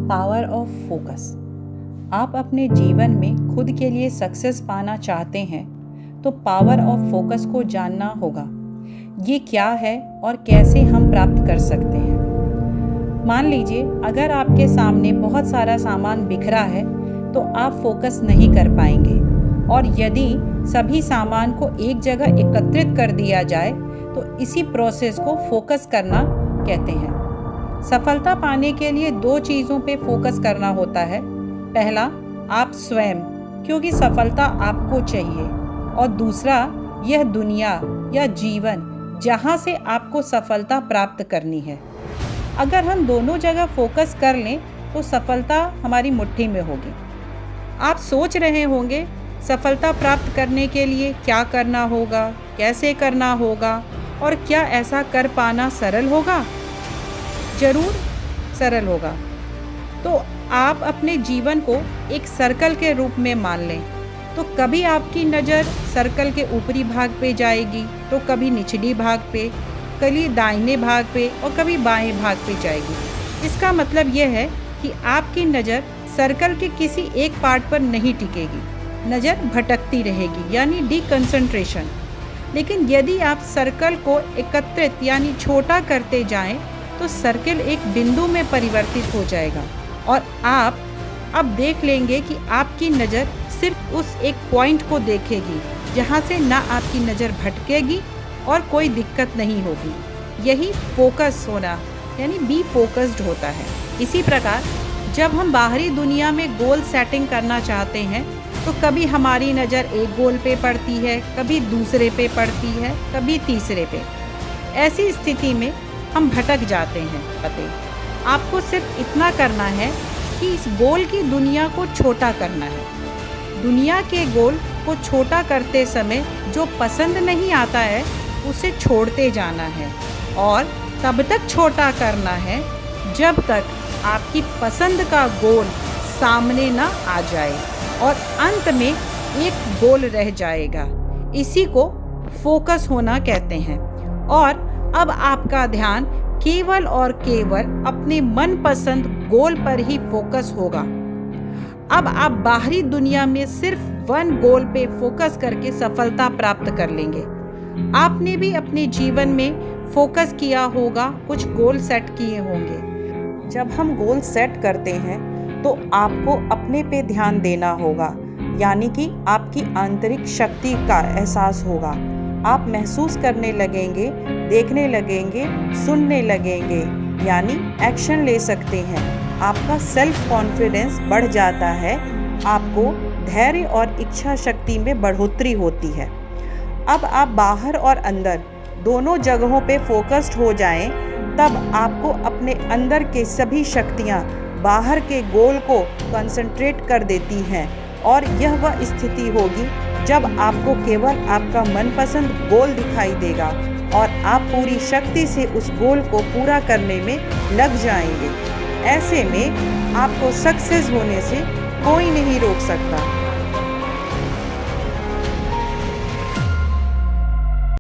Power of focus. आप अपने जीवन में खुद के लिए सक्सेस पाना चाहते हैं तो पावर ऑफ फोकस को जानना होगा। ये क्या है और कैसे हम प्राप्त कर सकते हैं। मान लीजिए अगर आपके सामने बहुत सारा सामान बिखरा है तो आप फोकस नहीं कर पाएंगे, और यदि सभी सामान को एक जगह एकत्रित कर दिया जाए तो इसी प्रोसेस को फोकस करना कहते हैं। सफलता पाने के लिए दो चीज़ों पे फोकस करना होता है। पहला, आप स्वयं, क्योंकि सफलता आपको चाहिए, और दूसरा, यह दुनिया या जीवन जहाँ से आपको सफलता प्राप्त करनी है। अगर हम दोनों जगह फोकस कर लें तो सफलता हमारी मुट्ठी में होगी। आप सोच रहे होंगे सफलता प्राप्त करने के लिए क्या करना होगा, कैसे करना होगा, और क्या ऐसा कर पाना सरल होगा? जरूर सरल होगा। तो आप अपने जीवन को एक सर्कल के रूप में मान लें। तो कभी आपकी नज़र सर्कल के ऊपरी भाग पे जाएगी, तो कभी निचली भाग पे, कभी दाहिने भाग पे, और कभी बाएं भाग पे जाएगी। इसका मतलब यह है कि आपकी नज़र सर्कल के किसी एक पार्ट पर नहीं टिकेगी, नज़र भटकती रहेगी, यानी डिकंसंट्रेशन। लेकिन यदि आप सर्कल को एकत्रित यानी छोटा करते जाएं तो सर्कल एक बिंदु में परिवर्तित हो जाएगा, और आप अब देख लेंगे कि आपकी नज़र सिर्फ उस एक पॉइंट को देखेगी जहाँ से ना आपकी नज़र भटकेगी और कोई दिक्कत नहीं होगी। यही फोकस होना यानी बी फोकस्ड होता है। इसी प्रकार जब हम बाहरी दुनिया में गोल सेटिंग करना चाहते हैं तो कभी हमारी नज़र एक गोल पे पड़ती है, कभी दूसरे पे पड़ती है, कभी तीसरे पे। ऐसी स्थिति में हम भटक जाते हैं। आपको सिर्फ इतना करना है कि इस गोल की दुनिया को छोटा करना है। दुनिया के गोल को छोटा करते समय जो पसंद नहीं आता है उसे छोड़ते जाना है, और तब तक छोटा करना है जब तक आपकी पसंद का गोल सामने ना आ जाए और अंत में एक गोल रह जाएगा। इसी को फोकस होना कहते हैं। और अब आपका ध्यान केवल और केवल अपने मनपसंद गोल पर ही फोकस होगा। अब आप बाहरी दुनिया में सिर्फ वन गोल पे फोकस करके सफलता प्राप्त कर लेंगे। आपने भी अपने जीवन में फोकस किया होगा, कुछ गोल सेट किए होंगे। जब हम गोल सेट करते हैं तो आपको अपने पे ध्यान देना होगा, यानी कि आपकी आंतरिक शक्ति का एहसास होगा। आप महसूस करने लगेंगे, देखने लगेंगे, सुनने लगेंगे, यानी एक्शन ले सकते हैं। आपका सेल्फ कॉन्फिडेंस बढ़ जाता है, आपको धैर्य और इच्छा शक्ति में बढ़ोतरी होती है। अब आप बाहर और अंदर दोनों जगहों पे फोकस्ड हो जाएं, तब आपको अपने अंदर के सभी शक्तियाँ बाहर के गोल को कंसंट्रेट कर देती हैं, और यह वह स्थिति होगी जब आपको केवल आपका मनपसंद गोल दिखाई देगा और आप पूरी शक्ति से उस गोल को पूरा करने में लग जाएंगे। ऐसे में आपको सक्सेस होने से कोई नहीं रोक सकता।